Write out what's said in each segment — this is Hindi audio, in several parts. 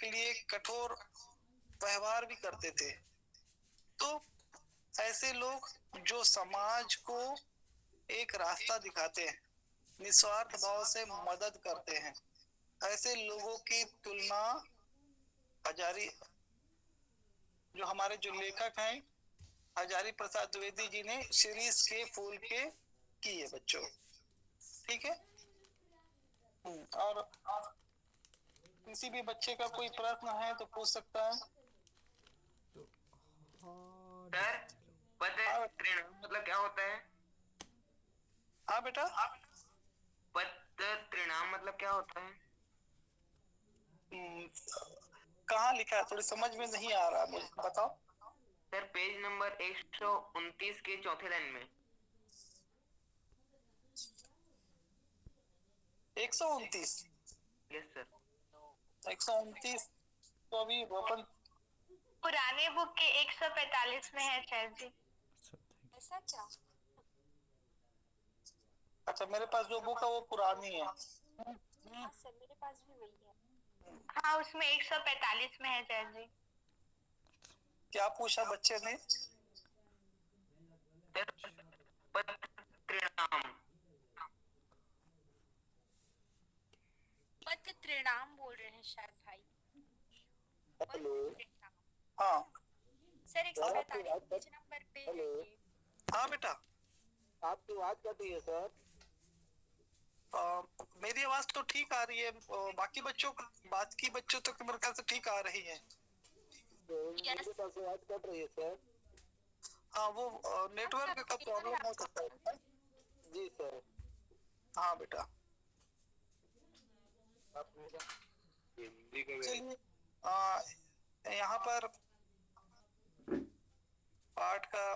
के लिए कठोर व्यवहार भी करते थे। तो ऐसे लोग जो समाज को एक रास्ता दिखाते हैं, निस्वार्थ भाव से मदद करते हैं, ऐसे लोगों की तुलना हजारी जो हमारे जो लेखक हैं हजारी प्रसाद द्विवेदी जी ने शीरीष के फूल के की है बच्चों। ठीक है। और किसी भी बच्चे का कोई प्रश्न है तो पूछ सकता है। सर पद त्रिणाम मतलब क्या होता है? हाँ बेटा, पद त्रिणाम मतलब क्या होता है? कहाँ लिखा है, थोड़ी समझ में नहीं आ रहा, मुझे बताओ। सर पेज नंबर 129 के चौथे लाइन में। 129? Yes sir. 129 तो अभी अपन पुराने बुक के 145 में है सर जी। ऐसा क्या? अच्छा, मेरे पास जो बुक है वो पुरानी है। हाँ सर, मेरे पास भी वही है। हाँ, उसमें 145 में है सर जी। क्या पूछा बच्चे ने? पद त्रिणाम। पद त्रिणाम बोल रहे हैं शायद भाई। हेलो। पद त्रिणाम। हाँ सर 145 पेज नंबर पे है ये। हाँ बेटा, आपकी आवाज कट रही है सर। मेरी आवाज तो ठीक आ रही है, बाकी बच्चों बाकी बच्चों तक मेरे ख्याल से ठीक आ रही है। मेरे पास आवाज कट रही है सर। हाँ, वो नेटवर्क का प्रॉब्लम हो सकता है। जी सर। हाँ बेटा, चलिए यहाँ पर पाठ का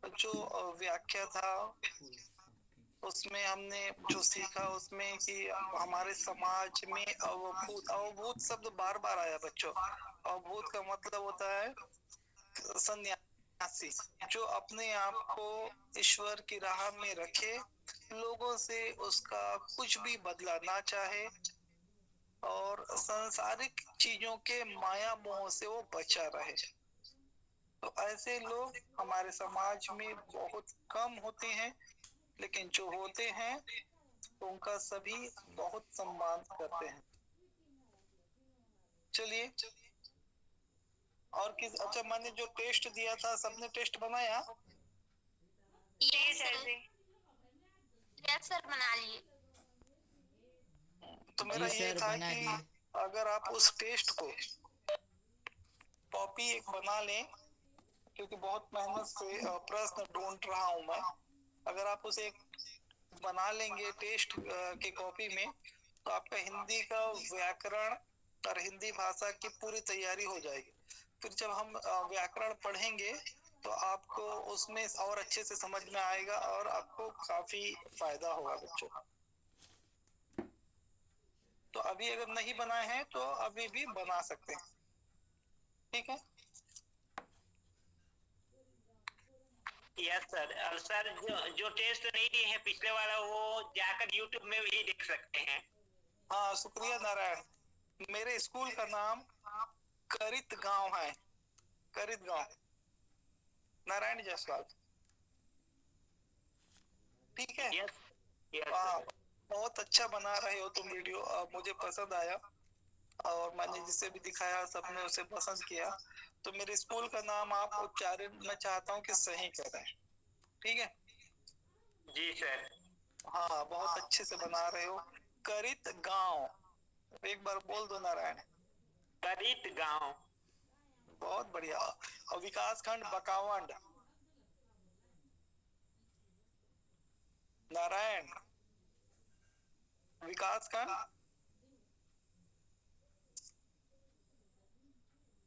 जो व्याख्या था उसमें हमने जो सीखा उसमें कि हमारे समाज में अवभूत, अवभूत शब्द बार बार आया बच्चों। अवभूत का मतलब होता है सन्यासी, जो अपने आप को ईश्वर की राह में रखे, लोगों से उसका कुछ भी बदला ना चाहे और सांसारिक चीजों के माया मोह से वो बचा रहे। तो ऐसे लोग हमारे समाज में बहुत कम होते हैं, लेकिन जो होते हैं उनका सभी बहुत सम्मान करते हैं। चलिए, और किस, अच्छा मैंने जो टेस्ट दिया था सबने टेस्ट बनाया? Yes sir. यस सर, बना लिए। तो मेरा ये था कि अगर आप उस टेस्ट को कॉपी एक बना लें, क्योंकि बहुत मेहनत से प्रश्न ढूंढ रहा हूं मैं, अगर आप उसे एक बना लेंगे टेस्ट के कॉपी में, तो आपका हिंदी का व्याकरण और हिंदी भाषा की पूरी तैयारी हो जाएगी। फिर जब हम व्याकरण पढ़ेंगे तो आपको उसमें और अच्छे से समझ में आएगा और आपको काफी फायदा होगा बच्चों। तो अभी अगर नहीं बनाए हैं तो अभी भी बना सकते हैं, ठीक है? Yes sir. सर जो टेस्ट नहीं दिए हैं पिछले वाला, वो जाकर यूट्यूब में भी देख सकते हैं। हाँ शुक्रिया नारायण। मेरे स्कूल का नाम करित गांव है, करित गांव, नारायण जायसवाल। ठीक है। यस यस हाँ, सर। बहुत अच्छा बना रहे हो तुम वीडियो, मुझे पसंद आया और मैंने जिसे भी दिखाया सबने उसे पसंद किया। तो मेरे स्कूल का नाम आप उच्चारण मैं चाहता हूँ कि सही करें, ठीक है? जी सर। हाँ, बहुत अच्छे से बना रहे हो। करित गांव, एक बार बोल दो नारायण। करित गांव। बहुत बढ़िया। और विकास खंड बकावंड, नारायण। विकास खंड,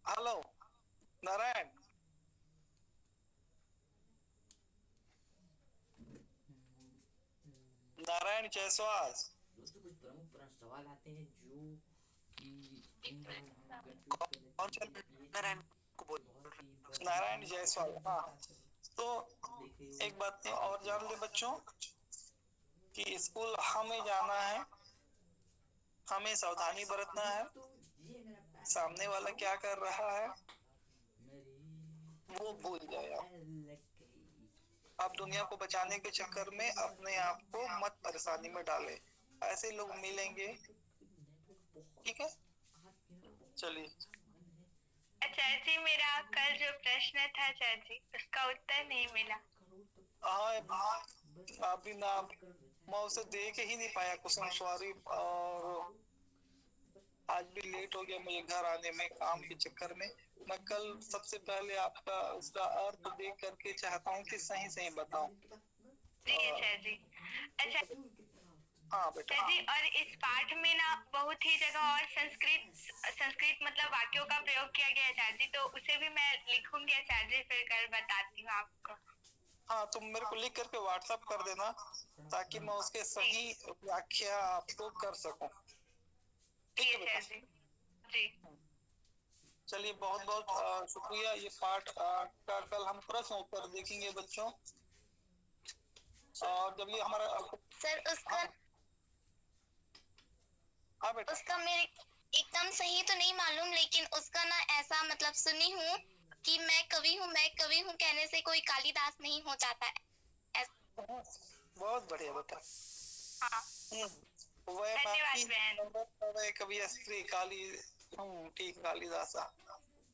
हेलो नारायण। नारायण जायसवाल। दोस्तों कुछ प्रमुख सवाल आते हैं जो कि कई बार हम कंफ्यूज कर लेते हैं कि ये नारायण को बोल, बहुत ही इंपॉर्टेंट नारायण है जायसवाल। सेकंड हाँ, बात आते हैं। तो आप देख रहे हो एक बात कि और जान ले बच्चों कि स्कूल हमें जाना है, हमें सावधानी बरतना है, दोस्तों ये मेरा सामने वाला क्या कर रहा है वो भूल जाए। आप दुनिया को बचाने के चक्कर में अपने आप को मत परेशानी में डाले। ऐसे लोग मिलेंगे, ठीक है। चलिए आचार्य जी, मेरा कल जो प्रश्न था आचार्य जी, उसका उत्तर नहीं मिला। हाँ, अभी ना मैं उसे देख ही नहीं पाया कुसुम, सॉरी। और आज भी लेट हो गया मुझे घर आने में काम के चक्कर में। मैं कल सबसे पहले आपका उसका अर्थ देख करके चाहता हूँ कि सही सही बताऊं। जी आचार्य जी। अच्छा हाँ बेटा। आचार्य जी, और इस पाठ में ना बहुत ही जगह और संस्कृत मतलब वाक्यों का प्रयोग किया गया आचार्य जी, तो उसे भी मैं लिखूंगी आचार्य जी, फिर कल बताती हूँ आपको। हाँ, तुम मेरे को लिख करके व्हाट्सएप कर देना ताकि मैं उसके सही व्याख्या आपको कर सकूं। ठीक है बेटा। जी। चलिए बहुत बहुत शुक्रिया। ये पाठ का कल हम प्रश्न उत्तर देखेंगे बच्चों। और जब ये हमारा सर उसका हाँ बेटा। उसका मेरे एकदम सही तो नहीं मालूम, लेकिन उसका ना ऐसा मतलब सुनी हूँ कि मैं कवि हूँ कहने से कोई कालिदास नहीं हो जाता है। बहुत बढ़िया बेटा। हाँ। वह धन्यवाद बहन। कवि स्त्री काली, ठीक, कालिदासा।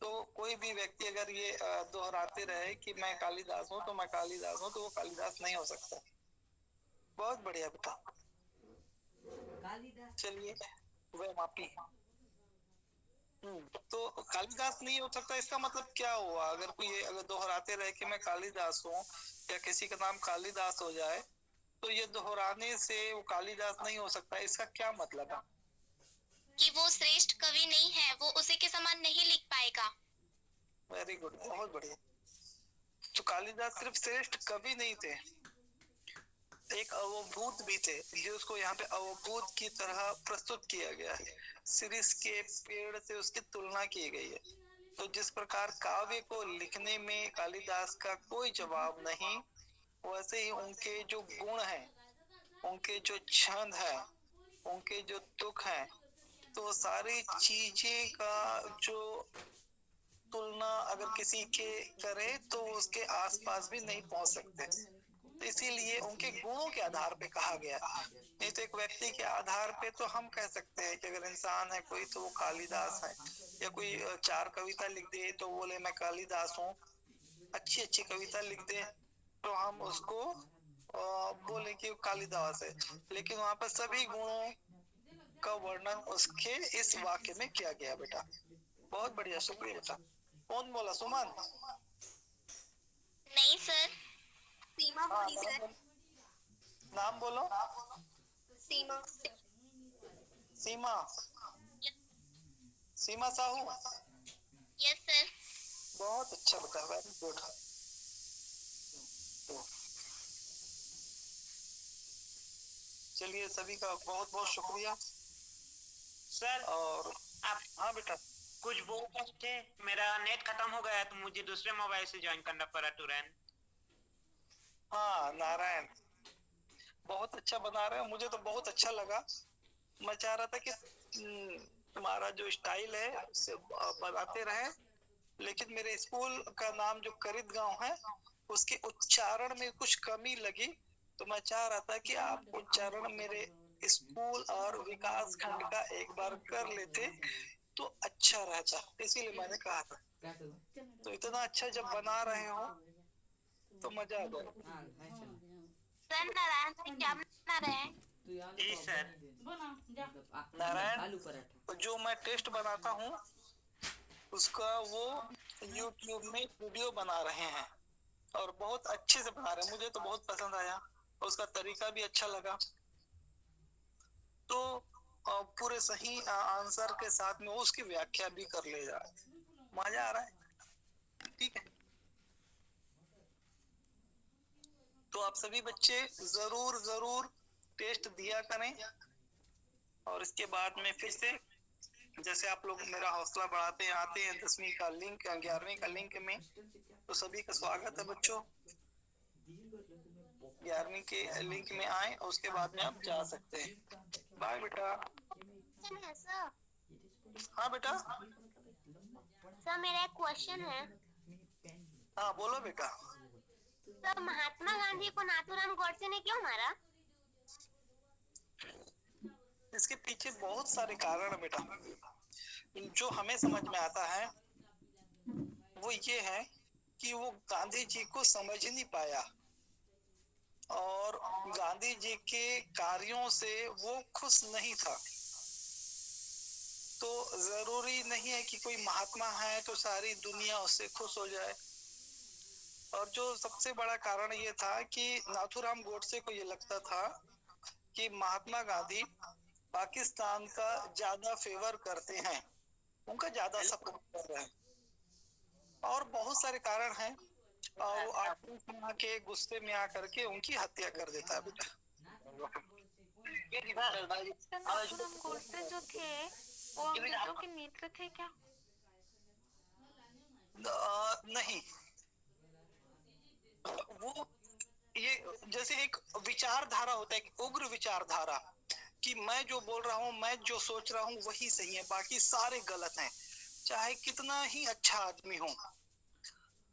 तो कोई भी व्यक्ति अगर ये दोहराते रहे कि मैं कालिदास हूँ तो मैं कालिदास हूँ, तो वो कालिदास नहीं हो सकता। बहुत बढ़िया बेटा। चलिए वह मापी। तो कालिदास नहीं हो सकता, इसका मतलब क्या हुआ? अगर कोई अगर दोहराते रहे कि मैं कालिदास हूँ या किसी का नाम कालिदास हो जाए तो ये दोहराने से वो कालिदास नहीं हो सकता, इसका क्या मतलब है? कि वो श्रेष्ठ कवि नहीं है, वो उसी के समान नहीं लिख पाएगा। वेरी गुड, बहुत बढ़िया। तो कालिदास सिर्फ श्रेष्ठ कवि नहीं थे, एक अवभूत भी थे, जिसको यहाँ पे अवभूत की तरह प्रस्तुत किया गया है। शीरीष के पेड़ से उसकी तुलना की गई है। तो जिस प्रकार काव्य को लिखने में कालिदास का कोई जवाब नहीं, वैसे ही उनके जो गुण हैं, उनके जो छंद है, उनके जो तुक है, तो सारी चीजें का जो तुलना अगर किसी के करे तो उसके आसपास भी नहीं पहुंच सकते। तो इसीलिए उनके गुणों के आधार पे कहा गया। नहीं तो एक व्यक्ति के आधार पे तो हम कह सकते हैं कि अगर इंसान है कोई तो वो कालिदास है, या कोई 4 कविता लिख दे तो बोले मैं कालिदास हूँ। अच्छी अच्छी कविता लिख दे तो हम उसको बोले कि कालिदास है। लेकिन वहाँ पर सभी गुणों का वर्णन उसके इस वाक्य में किया गया बेटा। बहुत बढ़िया, शुक्रिया बेटा। कौन बोला? सुमन? नहीं सर, सीमा बोली सर। नाम बोलो। सीमा। सीमा, सीमा साहू। Yes sir. बहुत अच्छा बेटा, वेरी गुड। चलिए सभी का बहुत बहुत शुक्रिया सर और आप हाँ बेटा। कुछ बोल रहे थे, मेरा नेट खत्म हो गया तो मुझे दूसरे मोबाइल से ज्वाइन करना पड़ा तुरंत। हाँ नारायण, बहुत अच्छा बना रहे हो, मुझे तो बहुत अच्छा लगा। मैं चाह रहा था कि तुम्हारा जो स्टाइल है उससे बनाते रहे, लेकिन मेरे स्कूल का नाम जो करीत गांव है उसके उच्चारण में कुछ कमी लगी, तो मैं चाह रहा था कि आप उच्चारण मेरे स्कूल और विकास खंड का एक बार कर लेते तो अच्छा रहता, इसीलिए मैंने कहा था। तो इतना अच्छा जब बना रहे हो तो मजा आ जाएगा। सर नारायण से क्या बना रहे हैं? जी सर। नारायण, जो मैं टेस्ट बनाता हूँ उसका वो YouTube में वीडियो बना रहे हैं और बहुत अच्छे से बना रहे हैं, मुझे तो बहुत पसंद आया और उसका तरीका भी अच्छा लगा। तो पूरे सही आंसर के साथ में उसकी व्याख्या भी कर ले जा रहे, मजा आ रहा है। ठीक है, तो आप सभी बच्चे जरूर जरूर टेस्ट दिया करें और इसके बाद में फिर से जैसे आप लोग मेरा हौसला बढ़ाते आते हैं 10वीं का लिंक 11वीं का लिंक में, तो सभी का स्वागत है बच्चों। 11वीं के लिंक में आए और उसके बाद में आप जा सकते हैं। बाय बेटा। सर हाँ बेटा। सर मेरा एक क्वेश्चन है। हाँ बोलो बेटा। सर महात्मा गांधी को नाथूराम गोडसे ने क्यों मारा? इसके पीछे बहुत सारे कारण है बेटा। जो हमें समझ में आता है वो ये है कि वो गांधी जी को समझ ही नहीं पाया और गांधी जी के कार्यों से वो खुश नहीं था। तो जरूरी नहीं है कि कोई महात्मा है तो सारी दुनिया उससे खुश हो जाए। और जो सबसे बड़ा कारण ये था कि नाथूराम गोडसे को ये लगता था कि महात्मा गांधी पाकिस्तान का ज्यादा फेवर करते हैं, उनका ज्यादा सपोर्ट कर रहे हैं और बहुत सारे कारण हैं। और वो आत्महत्या के गुस्से में आकर के उनकी हत्या कर देता है बेटा। नाथूराम गोडसे जो थे वो अंग्रेजों के मित्र थे क्या? नहीं, वो ये जैसे एक विचारधारा होता है, एक उग्र विचारधारा कि मैं जो बोल रहा हूँ, मैं जो सोच रहा हूँ वही सही है, बाकी सारे गलत हैं, चाहे कितना ही अच्छा आदमी हो।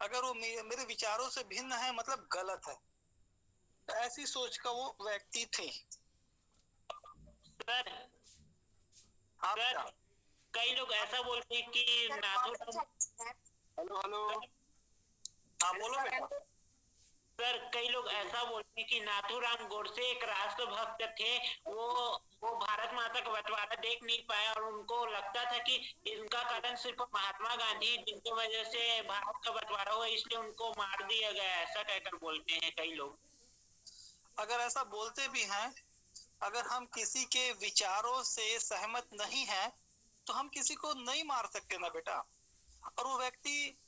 अगर वो मेरे विचारों से भिन्न है मतलब गलत है। ऐसी सोच का वो व्यक्ति थे। सर हाँ सर बेटा। कई लोग ऐसा बोलते हैं कि नाथूराम हेलो हेलो। हाँ बोलो बेटा। सर कई लोग ऐसा बोलते हैं कि नाथूराम गोडसे एक राष्ट्रभक्त थे। वो भारत माता का बंटवारा देख नहीं पाए और उनको लगता था कि इनका कारण सिर्फ महात्मा गांधी, जिनकी वजह से भारत का बंटवारा हुआ, इसलिए उनको मार दिया गया, ऐसा कहकर बोलते हैं कई लोग। अगर ऐसा बोलते भी हैं, अगर हम किसी के विचारों से सहमत नहीं हैं तो हम किसी को नहीं मार सकते ना बेटा। और वो व्यक्ति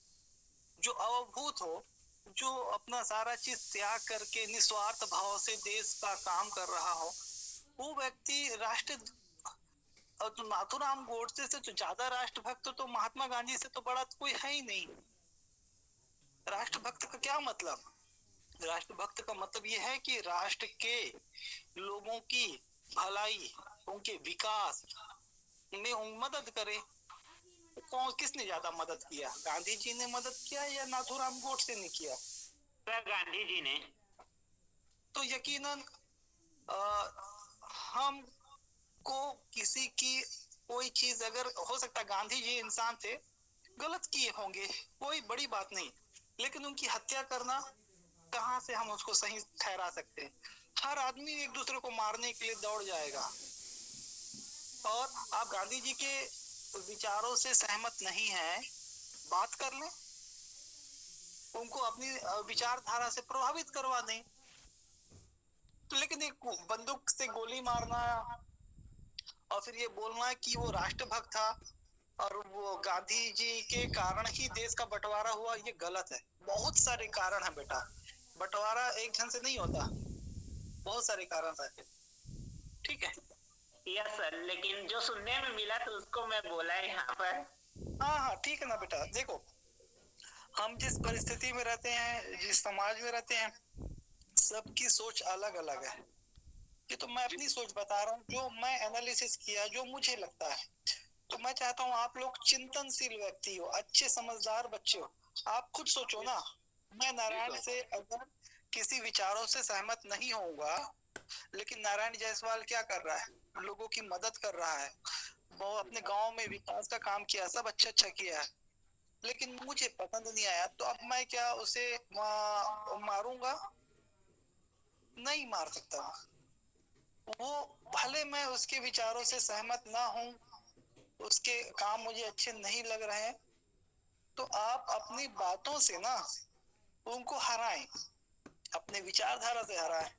जो अवभूत हो, जो अपना सारा चीज त्याग करके निस्वार्थ भाव से देश का काम कर रहा हो, वो व्यक्ति राष्ट्र। और तो नाथूराम गोडसे से तो ज्यादा राष्ट्रभक्त तो महात्मा गांधी से तो बड़ा कोई है ही नहीं। राष्ट्रभक्त का क्या मतलब? राष्ट्रभक्त का मतलब यह है कि राष्ट्र के लोगों की भलाई, उनके विकास में मदद करे। कौन किसने ज्यादा मदद किया? गांधी जी ने मदद किया या नाथूराम गोडसे ने किया? सर गांधी जी ने। तो यकीनन हम को किसी की कोई चीज, अगर हो सकता है गांधी जी इंसान थे, गलत किए होंगे, कोई बड़ी बात नहीं, लेकिन उनकी हत्या करना कहाँ से हम उसको सही ठहरा सकते हैं? हर आदमी एक दूसरे को मारने के लिए दौड़ जाएगा। और आप गांधी जी के विचारों से सहमत नहीं हैं, बात कर लें, उनको अपनी विचारधारा से प्रभावित करवा दें। तो लेकिन एक बंदूक से गोली मारना और फिर ये बोलना कि वो राष्ट्रभक्त था और वो गांधी जी के कारण ही देश का बंटवारा हुआ, ये गलत है। बहुत सारे कारण हैं बेटा, बंटवारा एक जन से नहीं होता, बहुत सारे कारण है। ठीक है। यस सर, लेकिन जो सुनने में मिला तो उसको मैं बोला है यहाँ पर। हाँ हाँ ठीक है ना बेटा। देखो, हम जिस परिस्थिति में रहते हैं, जिस समाज में रहते हैं, सबकी सोच अलग अलग है। ये तो मैं अपनी सोच बता रहा हूँ, जो मैं एनालिसिस किया, जो मुझे लगता है। तो मैं चाहता हूँ आप लोग चिंतनशील व्यक्ति हो, अच्छे समझदार बच्चे हो, आप खुद सोचो ना। मैं नारायण से अगर किसी विचारों से सहमत नहीं होऊंगा, लेकिन नारायण जायसवाल क्या कर रहा है? लोगों की मदद कर रहा है, वो अपने गांव में विकास का काम किया, सब अच्छा अच्छा किया है, लेकिन मुझे पसंद नहीं आया, तो अब मैं क्या उसे मारूंगा? नहीं मार सकता। वो भले मैं उसके विचारों से सहमत ना हूं, उसके काम मुझे अच्छे नहीं लग रहे हैं, तो आप अपनी बातों से ना उनको हराएं, अपने विचारधारा से हराएं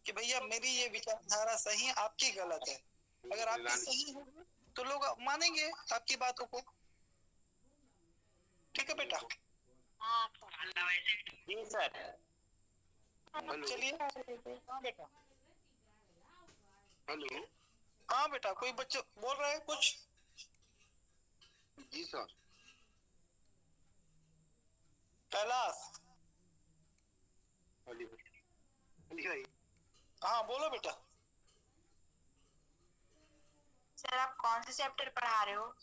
कि भैया मेरी ये विचारधारा सही है, आपकी गलत है। अगर आपकी सही है तो लोग मानेंगे आपकी बातों को। ठीक है बेटा। जी सर। चलिए। हाँ बेटा। हेलो। हाँ बेटा, कोई बच्चा बोल रहा है कुछ? जी सर। कैलाश। अली भाई। हाँ बोलो बेटा। सर आप कौन से चैप्टर पढ़ा रहे हो?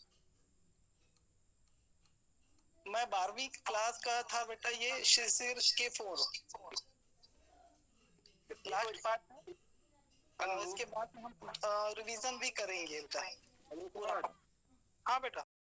मैं 12वीं क्लास का था बेटा, ये शिशिर के 4 लास्ट पार्ट। इसके बाद हम रिवीजन भी करेंगे बेटा पूरा। हाँ बेटा।